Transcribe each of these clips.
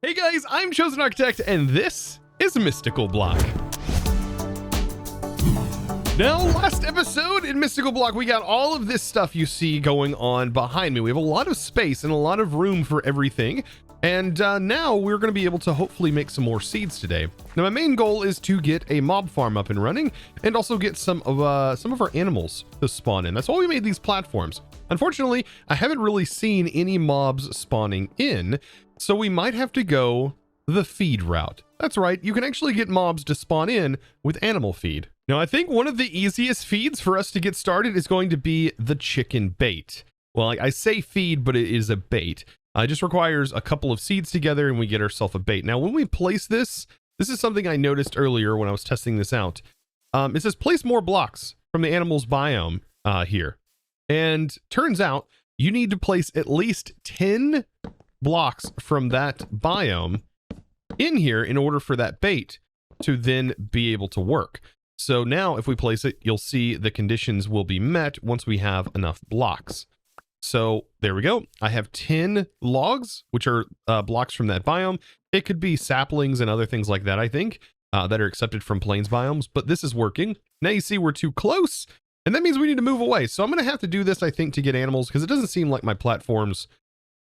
Hey guys, I'm ChosenArchitect, and this is Mystical Block. Now, last episode in Mystical Block, we got all of this stuff you see going on behind me. We have a lot of space and a lot of room for everything. And now we're going to be able to hopefully make some more seeds today. Now, my main goal is to get a mob farm up and running and also get some of our animals to spawn in. That's why we made these platforms. Unfortunately, I haven't really seen any mobs spawning in, so we might have to go the feed route. That's right, you can actually get mobs to spawn in with animal feed. Now, I think one of the easiest feeds for us to get started is going to be the chicken bait. Well, I say feed, but it is a bait. It just requires a couple of seeds together and we get ourselves a bait. Now, when we place this is something I noticed earlier when I was testing this out. It says place more blocks from the animal's biome here. And turns out you need to place at least 10 blocks from that biome in here in order for that bait to then be able to work. So now if we place it, you'll see the conditions will be met once we have enough blocks. So there we go. I have 10 logs, which are blocks from that biome. It could be saplings and other things like that, I think, that are accepted from plains biomes, but this is working. Now you see we're too close, and that means we need to move away. So I'm going to have to do this, I think, to get animals, because it doesn't seem like my platforms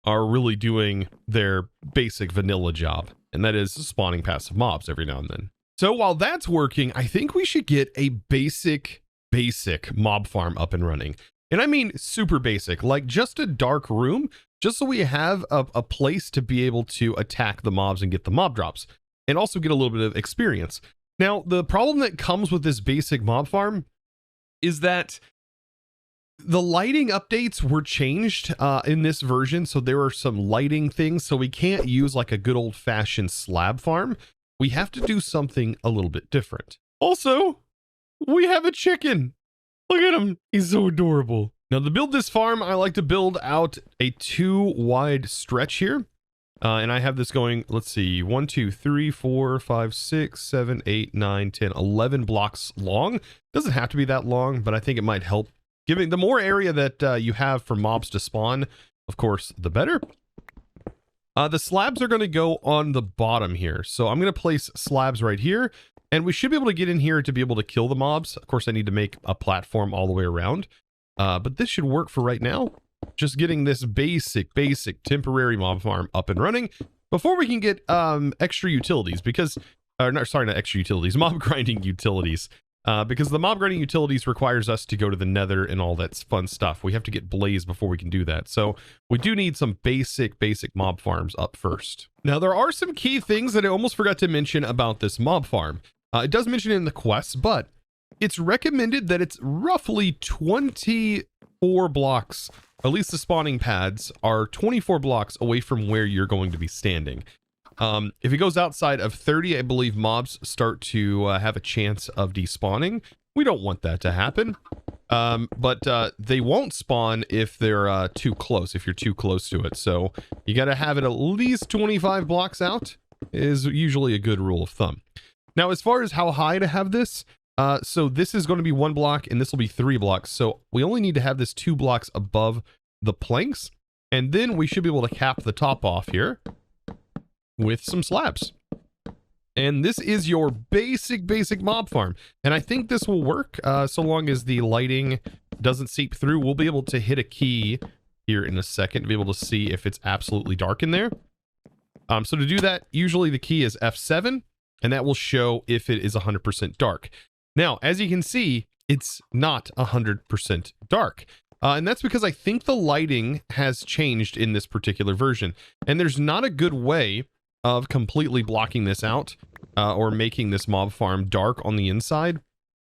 are really doing their basic vanilla job, and that is spawning passive mobs every now and then. So while that's working, I think we should get a basic mob farm up and running. And I mean super basic, like just a dark room, just so we have a place to be able to attack the mobs and get the mob drops, and also get a little bit of experience. Now, the problem that comes with this basic mob farm is that the lighting updates were changed in this version, so there are some lighting things, so we can't use like a good old-fashioned slab farm. We have to do something a little bit different. Also, we have a chicken. Look at him. He's so adorable. Now, to build this farm, I like to build out a 2 wide stretch here. And I have this going, let's see, 1, 2, 3, 4, 5, 6, 7, 8, 9, 10, 11 blocks long. Doesn't have to be that long, but I think it might help. Giving the more area that you have for mobs to spawn, of course, the better. The slabs are going to go on the bottom here. So I'm going to place slabs right here. And we should be able to get in here to be able to kill the mobs. Of course, I need to make a platform all the way around. But this should work for right now. Just getting this basic temporary mob farm up and running before we can get extra utilities. Because, not extra utilities, mob grinding utilities. Because the mob grinding utilities requires us to go to the nether and all that fun stuff. We have to get blaze before we can do that. So we do need some basic mob farms up first. Now, there are some key things that I almost forgot to mention about this mob farm. It does mention it in the quests, but it's recommended that it's roughly 24 blocks, at least the spawning pads are 24 blocks away from where you're going to be standing. If it goes outside of 30, I believe mobs start to have a chance of despawning. We don't want that to happen. But they won't spawn if they're too close, if you're too close to it. So you got to have it at least 25 blocks out is usually a good rule of thumb. Now, as far as how high to have this, so this is going to be 1 block and this will be 3 blocks. So we only need to have this 2 blocks above the planks. And then we should be able to cap the top off here with some slabs. And this is your basic mob farm. And I think this will work so long as the lighting doesn't seep through. We'll be able to hit a key here in a second to be able to see if it's absolutely dark in there. So to do that, usually the key is F7, and that will show if it is 100% dark. Now, as you can see, it's not 100% dark. And that's because I think the lighting has changed in this particular version. And there's not a good way of completely blocking this out or making this mob farm dark on the inside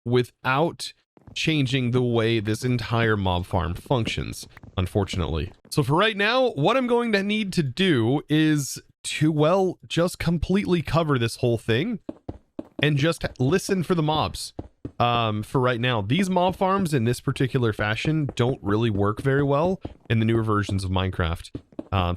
without changing the way this entire mob farm functions, unfortunately. So for right now, what I'm going to need to do is to, well, just completely cover this whole thing and just listen for the mobs. For right now, these mob farms in this particular fashion don't really work very well in the newer versions of Minecraft,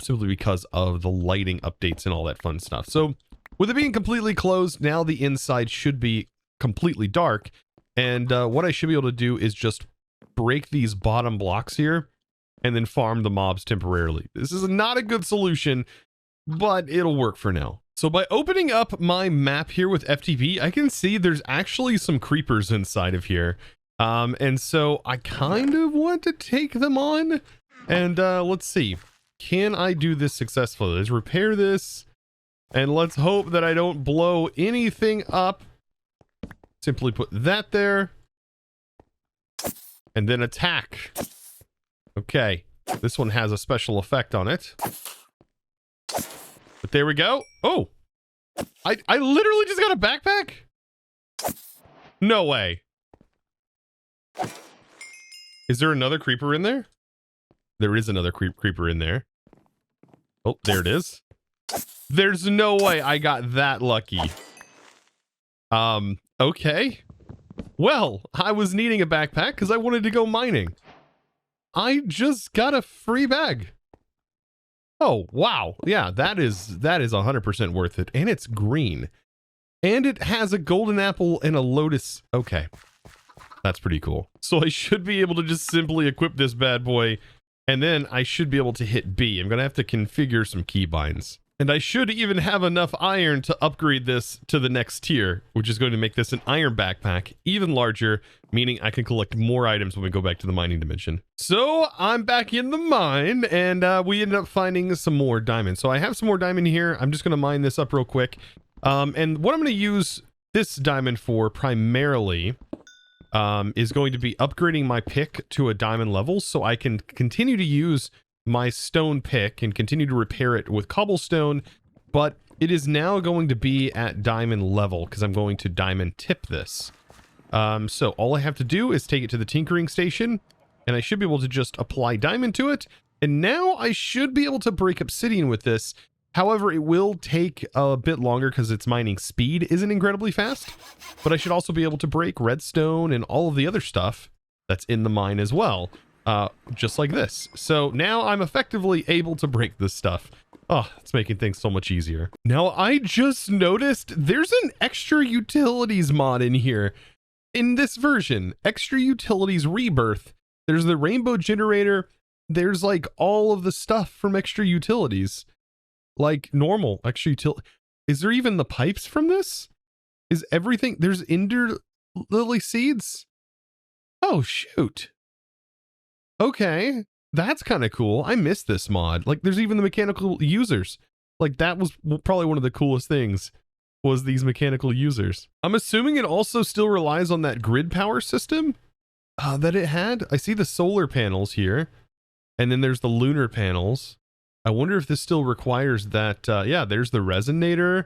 simply because of the lighting updates and all that fun stuff. So with it being completely closed, now the inside should be completely dark. And what I should be able to do is just break these bottom blocks here and then farm the mobs temporarily. This is not a good solution, but it'll work for now. So by opening up my map here with FTP, I can see there's actually some creepers inside of here. And so I kind of want to take them on. And let's see. Can I do this successfully? Let's repair this. And let's hope that I don't blow anything up. Simply put that there. And then attack. Okay. This one has a special effect on it. But there we go. Oh. I literally just got a backpack? No way. Is there another creeper in there? There is another creeper in there. Oh, there it is. There's no way I got that lucky. Okay. Well, I was needing a backpack because I wanted to go mining. I just got a free bag. Oh, wow. Yeah, that is 100% worth it. And it's green. And it has a golden apple and a lotus. Okay. That's pretty cool. So I should be able to just simply equip this bad boy. And then I should be able to hit B. I'm going to have to configure some keybinds. And I should even have enough iron to upgrade this to the next tier, which is going to make this an iron backpack, even larger, meaning I can collect more items when we go back to the mining dimension. So I'm back in the mine, and we ended up finding some more diamonds. So I have some more diamond here. I'm just going to mine this up real quick. And what I'm going to use this diamond for primarily is going to be upgrading my pick to a diamond level so I can continue to use my stone pick and continue to repair it with cobblestone, but it is now going to be at diamond level because I'm going to diamond tip this. So all I have to do is take it to the tinkering station, and I should be able to just apply diamond to it, and now I should be able to break obsidian with this. However, it will take a bit longer because its mining speed isn't incredibly fast, but I should also be able to break redstone and all of the other stuff that's in the mine as well. Just like this. So now I'm effectively able to break this stuff. Oh, it's making things so much easier. Now I just noticed there's an extra utilities mod in here. In this version, extra utilities rebirth, there's the rainbow generator. There's like all of the stuff from extra utilities. Like normal extra utility. Is there even the pipes from this? Is everything? There's ender lily seeds? Oh, shoot. Okay, that's kind of cool. I missed this mod. Like, there's even the mechanical users. Like, that was probably one of the coolest things, was these mechanical users. I'm assuming it also still relies on that grid power system that it had. I see the solar panels here, and then there's the lunar panels. I wonder if this still requires that. Yeah, there's the resonator.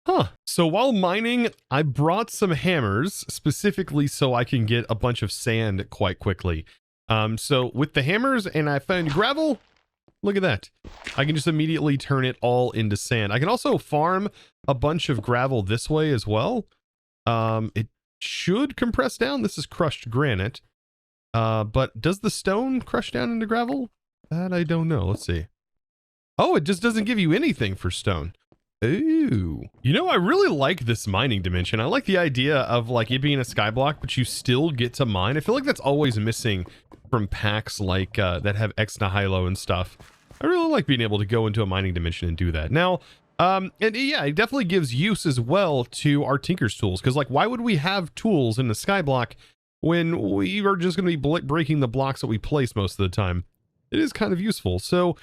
Huh. So while mining, I brought some hammers specifically so I can get a bunch of sand quite quickly. So with the hammers and I found gravel, look at that. I can just immediately turn it all into sand. I can also farm a bunch of gravel this way as well. It should compress down. This is crushed granite. But does the stone crush down into gravel? That I don't know. Let's see. Oh, it just doesn't give you anything for stone. Ooh. You know, I really like this mining dimension. I like the idea of like it being a skyblock, but you still get to mine. I feel like that's always missing from packs like that have ex nihilo and stuff. I really like being able to go into a mining dimension and do that. Now, and yeah, it definitely gives use as well to our tinker's tools, because like, why would we have tools in the skyblock when we are just going to be breaking the blocks that we place most of the time? It is kind of useful. So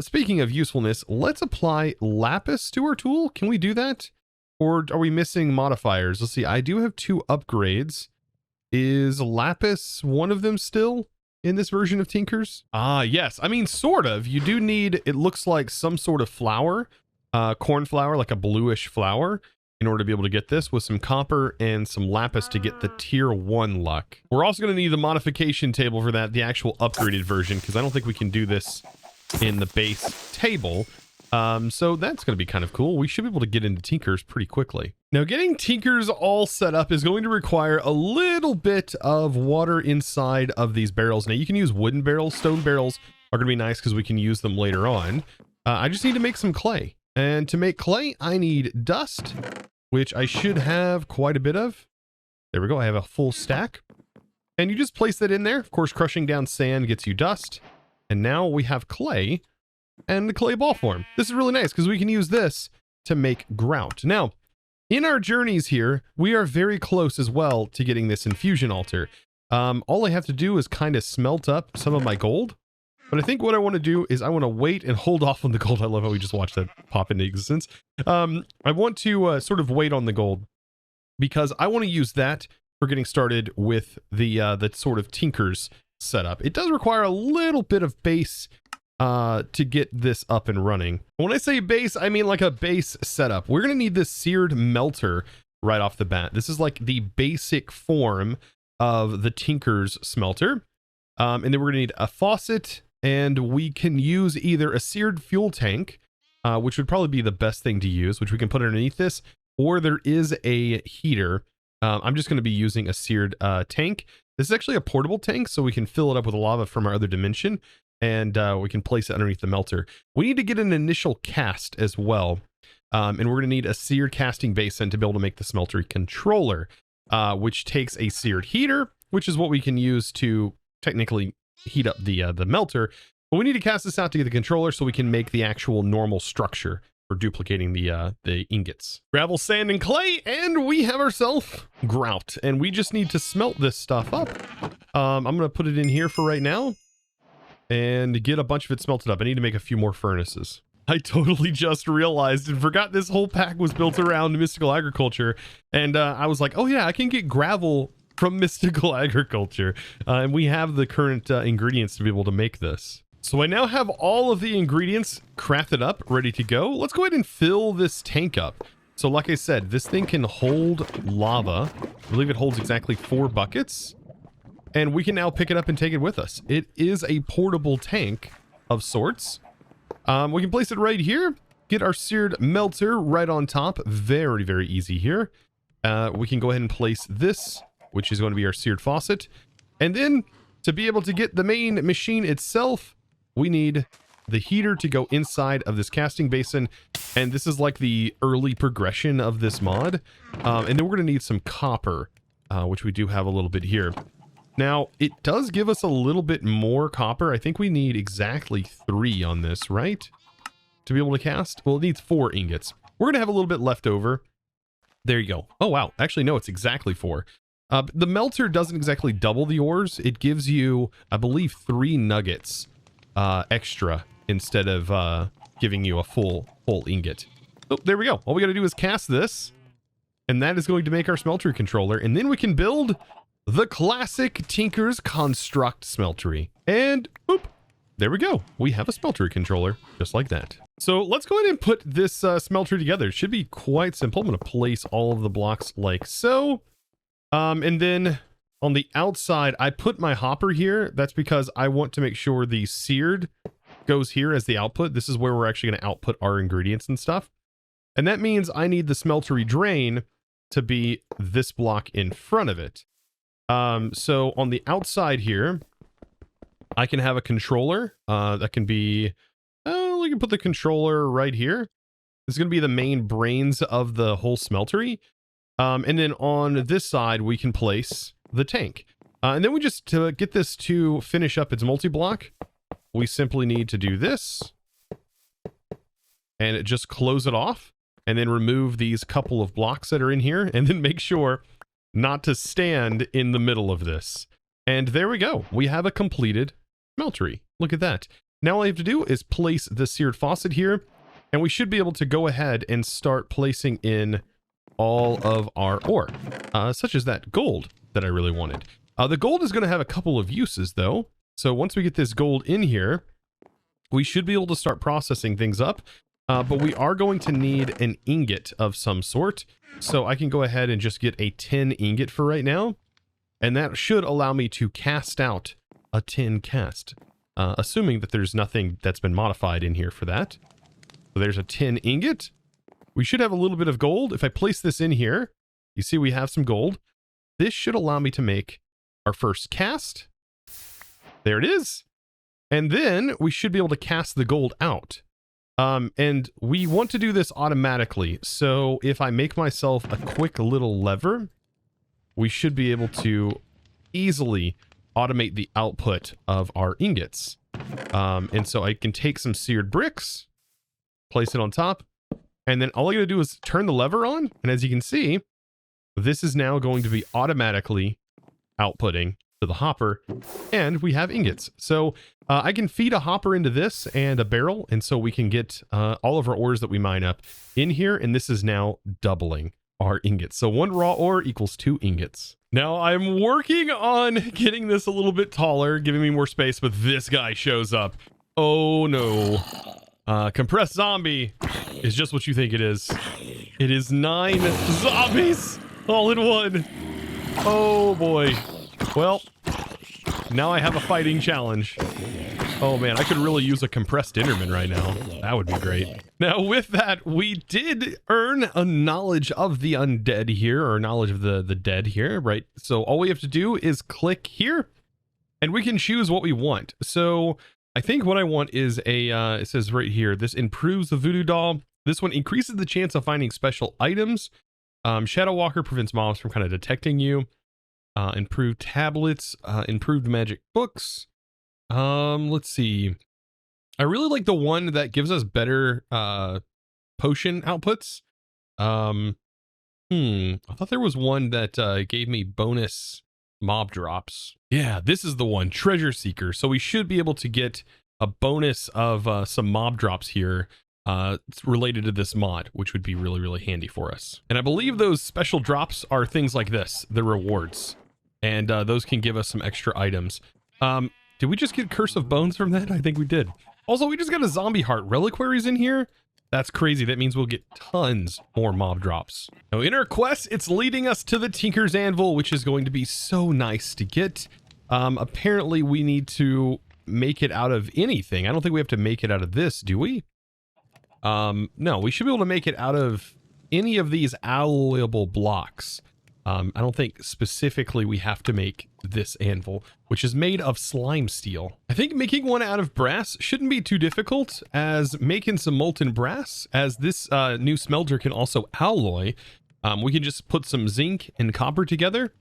speaking of usefulness, let's apply lapis to our tool. Can we do that? Or are we missing modifiers? Let's see. I do have 2 upgrades. Is lapis one of them still in this version of Tinkers? Yes. I mean, sort of. You do need, it looks like some sort of flour, corn flour, like a bluish flour, in order to be able to get this, with some copper and some lapis to get the tier 1 luck. We're also going to need the modification table for that, the actual upgraded version, because I don't think we can do this in the base table. So that's going to be kind of cool. We should be able to get into Tinkers pretty quickly. Now, getting Tinkers all set up is going to require a little bit of water inside of these barrels. Now, you can use wooden barrels. Stone barrels are going to be nice because we can use them later on. I just need to make some clay. And to make clay, I need dust, which I should have quite a bit of. There we go. I have a full stack. And you just place that in there. Of course, crushing down sand gets you dust. And now we have clay, and the clay ball form. This is really nice because we can use this to make grout. Now, in our journeys here, we are very close as well to getting this infusion altar. All I have to do is kind of smelt up some of my gold. But I think what I want to do is I want to wait and hold off on the gold. I love how we just watched that pop into existence. I want to sort of wait on the gold because I want to use that for getting started with the sort of Tinker's setup. It does require a little bit of base to get this up and running. When I say base, I mean like a base setup. We're going to need this seared melter right off the bat. This is like the basic form of the Tinker's smelter. And then we're going to need a faucet, and we can use either a seared fuel tank, which would probably be the best thing to use, which we can put underneath this, or there is a heater. I'm just going to be using a seared tank. This is actually a portable tank, so we can fill it up with lava from our other dimension, and we can place it underneath the melter. We need to get an initial cast as well, and we're going to need a seared casting basin to be able to make the Smeltery controller, which takes a seared heater, which is what we can use to technically heat up the melter. But we need to cast this out to get the controller so we can make the actual normal structure for duplicating the ingots. Gravel, sand, and clay, and we have ourselves grout, and we just need to smelt this stuff up. I'm going to put it in here for right now and get a bunch of it smelted up. I need to make a few more furnaces. I totally just realized and forgot this whole pack was built around mystical agriculture, and I was like, oh yeah, I can get gravel from mystical agriculture, and we have the current ingredients to be able to make this. So I now have all of the ingredients crafted up, ready to go. Let's go ahead and fill this tank up. So like I said, this thing can hold lava. I believe it holds exactly 4 buckets, and we can now pick it up and take it with us. It is a portable tank of sorts. We can place it right here, get our seared melter right on top. Very, very easy here. We can go ahead and place this, which is going to be our seared faucet. And then to be able to get the main machine itself, we need the heater to go inside of this casting basin. And this is like the early progression of this mod. And then we're going to need some copper, which we do have a little bit here. Now, it does give us a little bit more copper. I think we need exactly 3 on this, right? To be able to cast? Well, it needs 4 ingots. We're going to have a little bit left over. There you go. Oh, wow. Actually, no, it's exactly 4. The melter doesn't exactly double the ores. It gives you, I believe, 3 nuggets extra instead of giving you a full ingot. Oh, there we go. All we got to do is cast this, and that is going to make our Smeltery controller, and then we can build the classic Tinker's Construct Smeltery. And boop, there we go. We have a Smeltery controller just like that. So let's go ahead and put this Smeltery together. It should be quite simple. I'm going to place all of the blocks like so. And then on the outside, I put my hopper here. That's because I want to make sure the seared goes here as the output. This is where we're actually going to output our ingredients and stuff. And that means I need the Smeltery drain to be this block in front of it. So on the outside here, I can have a controller, that can be, we can put the controller right here. This is going to be the main brains of the whole Smeltery. And then on this side, we can place the tank. And then we just, to get this to finish up its multi-block, we simply need to do this and just close it off, and then remove these couple of blocks that are in here, and then make sure not to stand in the middle of this. And there we go. We have a completed Smeltery. Look at that. Now all I have to do is place the seared faucet here, and we should be able to go ahead and start placing in all of our ore, such as that gold that I really wanted. The gold is going to have a couple of uses though. So once we get this gold in here, we should be able to start processing things up. But we are going to need an ingot of some sort. So I can go ahead and just get a tin ingot for right now. And that should allow me to cast out a tin cast, assuming that there's nothing that's been modified in here for that. So there's a tin ingot. We should have a little bit of gold. If I place this in here, you see we have some gold. This should allow me to make our first cast. There it is. And then we should be able to cast the gold out. And we want to do this automatically. So if I make myself a quick little lever, we should be able to easily automate the output of our ingots. And so I can take some seared bricks, place it on top, and then all I gotta do is turn the lever on. And as you can see, this is now going to be automatically outputting to the hopper, and we have ingots. So I can feed a hopper into this and a barrel, and so we can get all of our ores that we mine up in here, and this is now doubling our ingots. So 1 raw ore equals 2 ingots. Now I'm working on getting this a little bit taller, giving me more space, but this guy shows up. Oh no. Compressed zombie is just what you think it is. It is 9 zombies all in one. Oh boy. Well, now I have a fighting challenge. Oh man, I could really use a compressed Enderman right now. That would be great. Now with that, we did earn a knowledge of the undead here, or knowledge of the dead here, right? So all we have to do is click here, and we can choose what we want. So I think what I want is it says right here, this improves the voodoo doll. This one increases the chance of finding special items. Shadow Walker prevents mobs from kind of detecting you. Improved tablets, improved magic books. Let's see. I really like the one that gives us better potion outputs. I thought there was one that gave me bonus mob drops. Yeah, this is the one, Treasure Seeker. So we should be able to get a bonus of some mob drops here related to this mod, which would be really, really handy for us. And I believe those special drops are things like this, the rewards. And those can give us some extra items. Did we just get Curse of Bones from that? I think we did. Also, we just got a zombie heart. Reliquaries in here? That's crazy. That means we'll get tons more mob drops. Now, in our quest, it's leading us to the Tinker's Anvil, which is going to be so nice to get. Apparently, we need to make it out of anything. I don't think we have to make it out of this, do we? No, we should be able to make it out of any of these alloyable blocks. I don't think specifically we have to make this anvil, which is made of slime steel. I think making one out of brass shouldn't be too difficult, as making some molten brass, as this new smelter can also alloy. We can just put some zinc and copper together,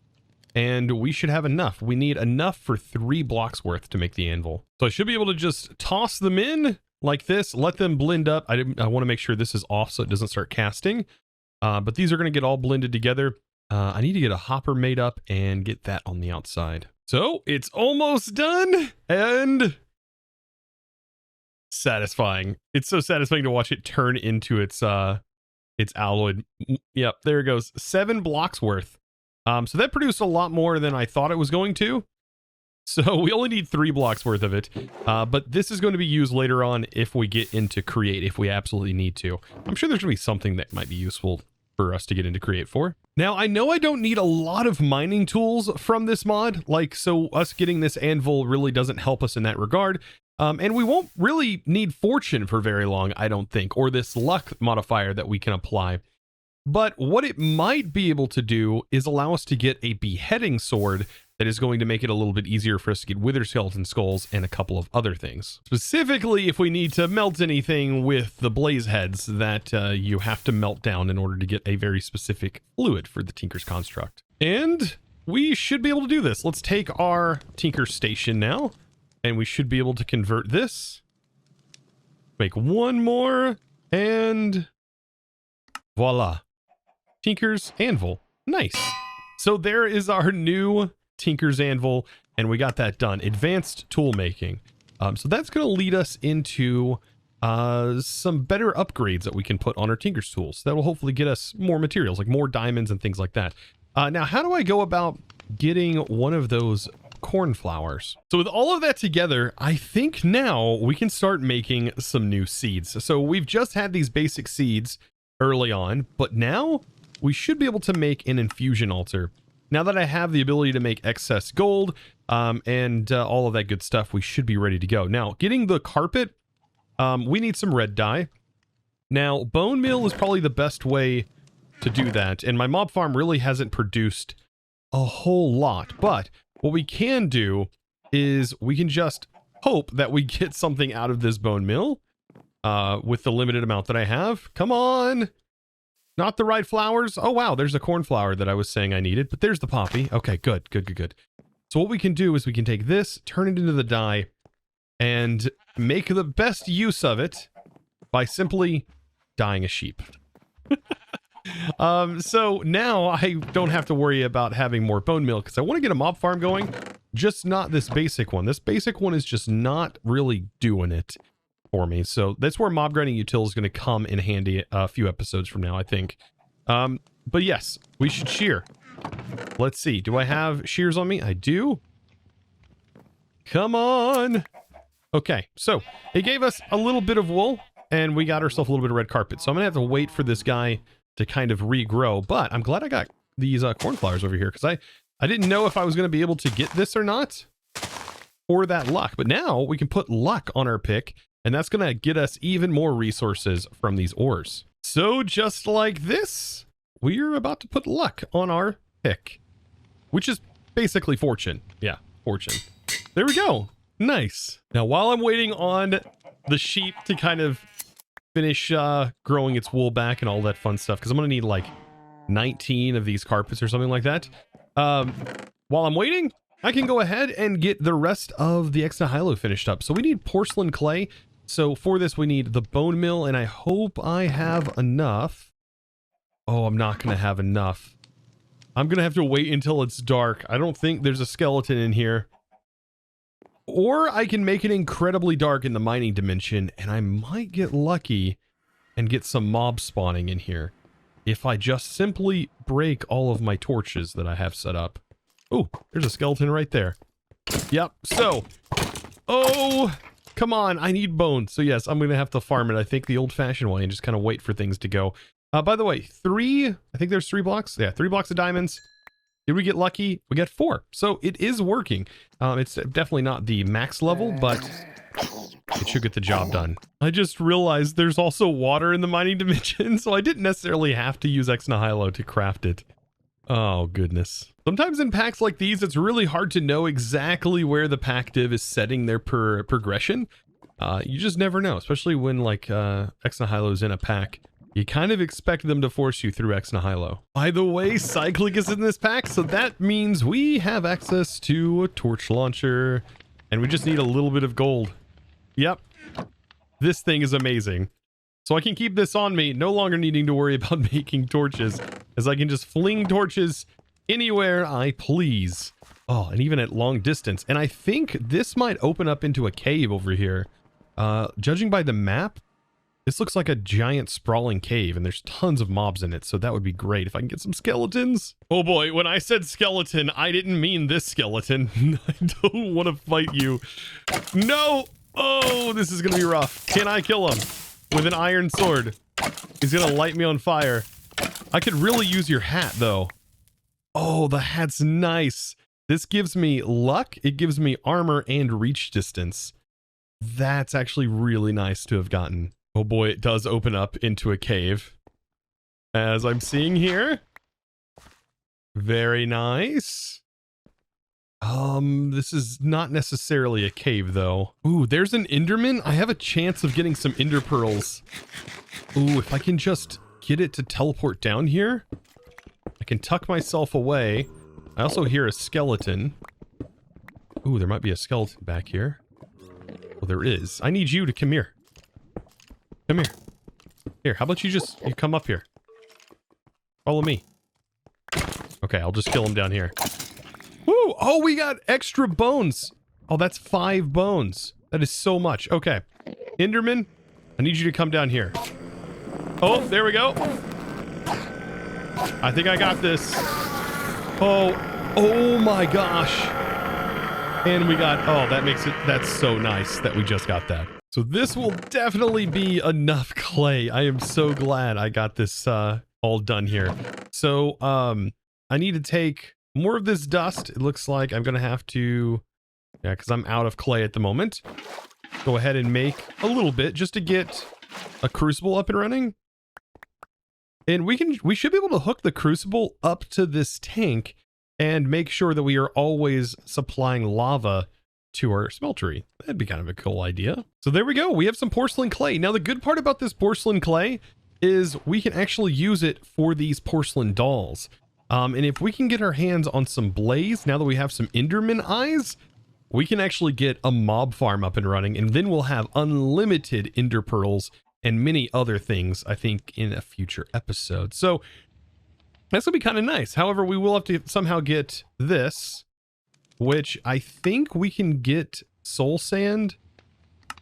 and we should have enough. We need enough for 3 blocks worth to make the anvil. So I should be able to just toss them in like this, let them blend up. I want to make sure this is off so it doesn't start casting. But these are going to get all blended together. I need to get a hopper made up and get that on the outside. So it's almost done, and satisfying. It's so satisfying to watch it turn into its alloyed. Yep, there it goes. 7 blocks worth. So that produced a lot more than I thought it was going to. So we only need 3 blocks worth of it. But this is going to be used later on if we get into Create, if we absolutely need to. I'm sure there's going to be something that might be useful for us to get into Create for. Now, I know I don't need a lot of mining tools from this mod, so us getting this anvil really doesn't help us in that regard. And we won't really need fortune for very long, I don't think, or this luck modifier that we can apply. But what it might be able to do is allow us to get a beheading sword that is going to make it a little bit easier for us to get wither skeleton skulls and a couple of other things. Specifically, if we need to melt anything with the blaze heads that you have to melt down in order to get a very specific fluid for the Tinker's Construct. And we should be able to do this. Let's take our Tinker Station now, and we should be able to convert this. Make 1 more, and voila. Tinker's Anvil. Nice. So there is our new Tinker's Anvil, and we got that done. Advanced tool making. So that's going to lead us into some better upgrades that we can put on our Tinker's tools. That will hopefully get us more materials, like more diamonds and things like that. Now, how do I go about getting one of those cornflowers? So with all of that together, I think now we can start making some new seeds. So we've just had these basic seeds early on, but now we should be able to make an infusion altar. Now that I have the ability to make excess gold and all of that good stuff, we should be ready to go. Now, getting the carpet, we need some red dye. Now, bone meal is probably the best way to do that, and my mob farm really hasn't produced a whole lot. But what we can do is we can just hope that we get something out of this bone meal with the limited amount that I have. Come on! Not the right flowers. Oh, wow. There's a cornflower that I was saying I needed, but there's the poppy. Okay, good. So what we can do is we can take this, turn it into the dye, and make the best use of it by simply dyeing a sheep. So now I don't have to worry about having more bone meal because I want to get a mob farm going, just not this basic one. This basic one is just not really doing it for me. So that's where mob grinding util is going to come in handy a few episodes from now, I think. But yes, we should shear. Let's see. Do I have shears on me? I do. Come on. Okay, so it gave us a little bit of wool and we got ourselves a little bit of red carpet. So I'm gonna have to wait for this guy to kind of regrow, but I'm glad I got these cornflowers over here because I didn't know if I was going to be able to get this or not, or that luck. But now we can put luck on our pick, and that's going to get us even more resources from these ores. So just like this, we're about to put luck on our pick, which is basically fortune. Yeah, fortune. There we go. Nice. Now, while I'm waiting on the sheep to kind of finish growing its wool back and all that fun stuff, because I'm going to need like 19 of these carpets or something like that. While I'm waiting, I can go ahead and get the rest of the exnihilo finished up. So we need porcelain clay. So for this, we need the bone mill, and I hope I have enough. Oh, I'm not going to have enough. I'm going to have to wait until it's dark. I don't think there's a skeleton in here. Or I can make it incredibly dark in the mining dimension, and I might get lucky and get some mob spawning in here if I just simply break all of my torches that I have set up. Oh, there's a skeleton right there. Yep, so... Oh, come on, I need bones. So yes, I'm going to have to farm it, I think, the old-fashioned way and just kind of wait for things to go. By the way, I think there's 3 blocks. Yeah, 3 blocks of diamonds. Did we get lucky? We got 4. So it is working. It's definitely not the max level, but it should get the job done. I just realized there's also water in the mining dimension, so I didn't necessarily have to use exnihilo to craft it. Oh, goodness. Sometimes in packs like these, it's really hard to know exactly where the pack div is setting their progression. You just never know, especially when like exnihilo is in a pack. You kind of expect them to force you through exnihilo. By the way, cycling is in this pack, so that means we have access to a torch launcher, and we just need a little bit of gold. Yep. This thing is amazing. So I can keep this on me, no longer needing to worry about making torches, as I can just fling torches anywhere I please. Oh, and even at long distance. And I think this might open up into a cave over here. Judging by the map, this looks like a giant sprawling cave, and there's tons of mobs in it, so that would be great if I can get some skeletons. Oh boy, when I said skeleton, I didn't mean this skeleton. I don't want to fight you. No! Oh, this is gonna be rough. Can I kill him with an iron sword? He's gonna light me on fire. I could really use your hat, though. Oh, the hat's nice. This gives me luck, it gives me armor and reach distance. That's actually really nice to have gotten. Oh boy, it does open up into a cave, as I'm seeing here. Very nice. This is not necessarily a cave, though. Ooh, there's an Enderman. I have a chance of getting some Ender Pearls. Ooh, if I can just get it to teleport down here, I can tuck myself away. I also hear a skeleton. Ooh, there might be a skeleton back here. Well, there is. I need you to come here. Come here. Here, how about you come up here. Follow me. Okay, I'll just kill him down here. Woo! Oh, we got extra bones. Oh, that's 5 bones. That is so much. Okay. Enderman, I need you to come down here. Oh, there we go. I think I got this. Oh my gosh. And we got, oh, that's so nice that we just got that. So this will definitely be enough clay. I am so glad I got this all done here. So I need to take more of this dust. It looks like I'm gonna have to, yeah, because I'm out of clay at the moment. Go ahead and make a little bit just to get a crucible up and running. And we should be able to hook the crucible up to this tank and make sure that we are always supplying lava to our smeltery. That'd be kind of a cool idea. So there we go. We have some porcelain clay. Now the good part about this porcelain clay is we can actually use it for these porcelain dolls. And if we can get our hands on some blaze, now that we have some Enderman eyes, we can actually get a mob farm up and running, and then we'll have unlimited ender pearls and many other things, I think, in a future episode. So that's gonna be kind of nice. However, we will have to somehow get this, which I think we can get soul sand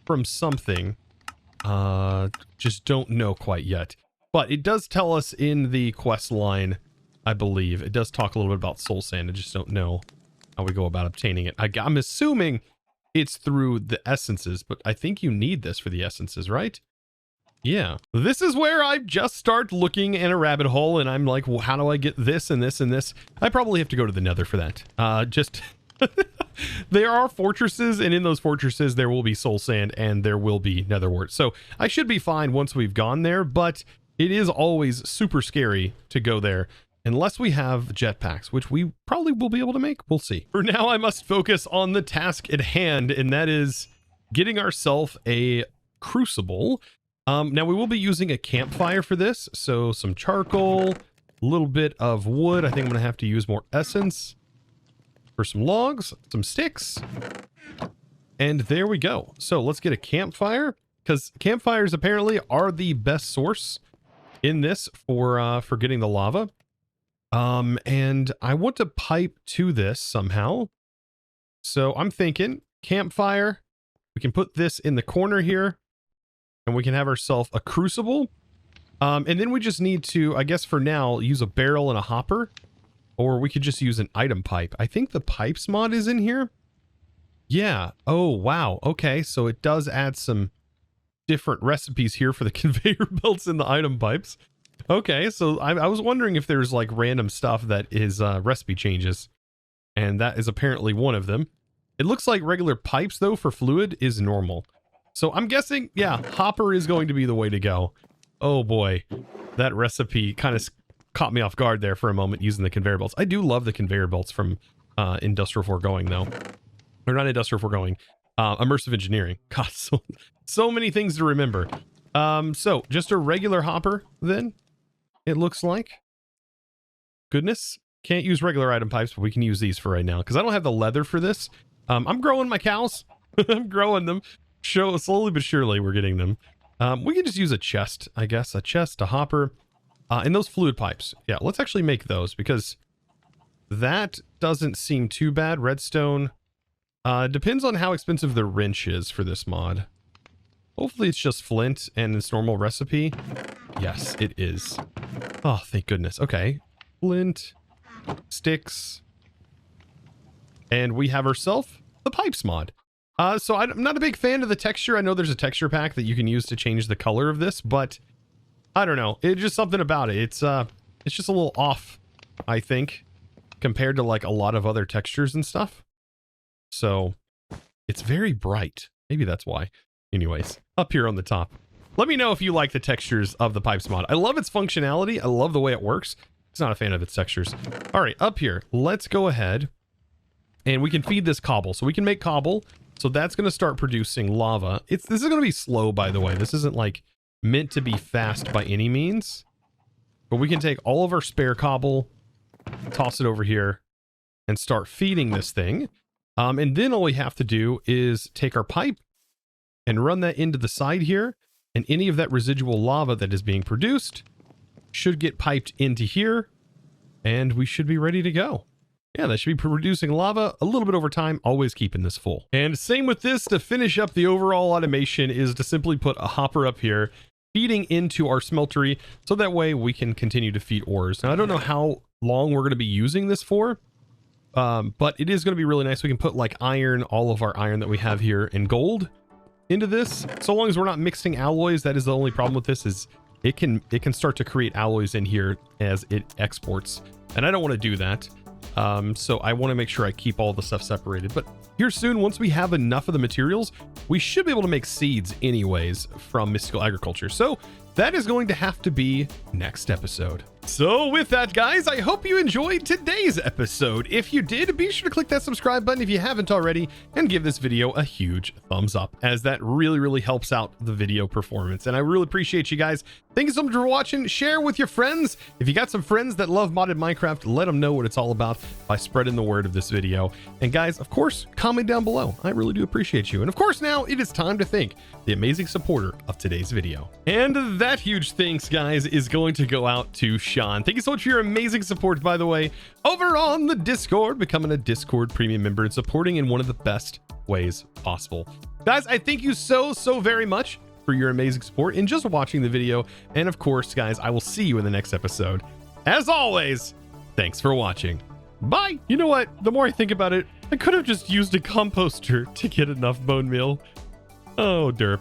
from something. Just don't know quite yet. But it does tell us in the quest line, I believe. It does talk a little bit about soul sand. I just don't know how we go about obtaining it. I'm assuming it's through the essences, but I think you need this for the essences, right? Yeah. This is where I just start looking in a rabbit hole, and I'm like, well, how do I get this and this and this? I probably have to go to the nether for that. There are fortresses, and in those fortresses there will be soul sand and there will be nether wart. So I should be fine once we've gone there, but it is always super scary to go there unless we have jetpacks, which we probably will be able to make. We'll see. For now, I must focus on the task at hand, and that is getting ourselves a crucible. Now we will be using a campfire for this, so some charcoal, a little bit of wood. I think I'm gonna have to use more essence for some logs, some sticks, and there we go. So let's get a campfire, because campfires apparently are the best source in this for getting the lava. And I want to pipe to this somehow. So I'm thinking campfire. We can put this in the corner here, and we can have ourselves a crucible. And then we just need to, I guess for now, use a barrel and a hopper. Or we could just use an item pipe. I think the pipes mod is in here. Yeah. Oh, wow. Okay. So it does add some different recipes here for the conveyor belts and the item pipes. Okay. So I was wondering if there's like random stuff that is recipe changes. And that is apparently one of them. It looks like regular pipes, though, for fluid is normal. So I'm guessing, yeah, hopper is going to be the way to go. Oh, boy. That recipe kind of caught me off guard there for a moment using the conveyor belts. I do love the conveyor belts from Industrial Foregoing, though. Or not Industrial Foregoing. Immersive Engineering. God, so many things to remember. So just a regular hopper, then, it looks like. Goodness. Can't use regular item pipes, but we can use these for right now, because I don't have the leather for this. I'm growing my cows. I'm growing them. Slowly but surely we're getting them. We can just use a chest, I guess. A chest, a hopper. And those fluid pipes. Yeah, let's actually make those, because that doesn't seem too bad. Redstone. Depends on how expensive the wrench is for this mod. Hopefully it's just flint and its normal recipe. Yes, it is. Oh, thank goodness. Okay. Flint. Sticks. And we have ourselves the pipes mod. So I'm not a big fan of the texture. I know there's a texture pack that you can use to change the color of this, but I don't know. It's just something about it. It's just a little off, I think, compared to like a lot of other textures and stuff. So it's very bright. Maybe that's why. Anyways, up here on the top. Let me know if you like the textures of the pipes mod. I love its functionality. I love the way it works. It's not a fan of its textures. All right, up here, let's go ahead and we can feed this cobble. So we can make cobble. So that's going to start producing lava. This is going to be slow, by the way. This isn't like meant to be fast by any means, but we can take all of our spare cobble, toss it over here, and start feeding this thing. And then all we have to do is take our pipe and run that into the side here, and any of that residual lava that is being produced should get piped into here, and we should be ready to go. Yeah, that should be producing lava a little bit over time, always keeping this full. And same with this, to finish up the overall automation, is to simply put a hopper up here, feeding into our smeltery, so that way we can continue to feed ores. Now, I don't know how long we're going to be using this for, but it is going to be really nice. We can put like iron, all of our iron that we have here, and gold into this. So long as we're not mixing alloys, that is the only problem with this, is it can start to create alloys in here as it exports. And I don't want to do that. So I want to make sure I keep all the stuff separated. But here soon, once we have enough of the materials, we should be able to make seeds anyways from mystical agriculture. So that is going to have to be next episode. So with that, guys, I hope you enjoyed today's episode. If you did, be sure to click that subscribe button if you haven't already, and give this video a huge thumbs up, as that really helps out the video performance. And I really appreciate you guys. Thank you so much for watching. Share with your friends. If you got some friends that love modded Minecraft, let them know what it's all about by spreading the word of this video. And guys, of course, comment down below. I really do appreciate you. And of course, now it is time to thank the amazing supporter of today's video. And that huge thanks, guys, is going to go out to Sean. Thank you so much for your amazing support, by the way, over on the Discord, becoming a Discord premium member and supporting in one of the best ways possible. Guys, I thank you so very much for your amazing support and just watching the video. And of course, guys, I will see you in the next episode. As always, thanks for watching. Bye. You know what? The more I think about it, I could have just used a composter to get enough bone meal. Oh, derp.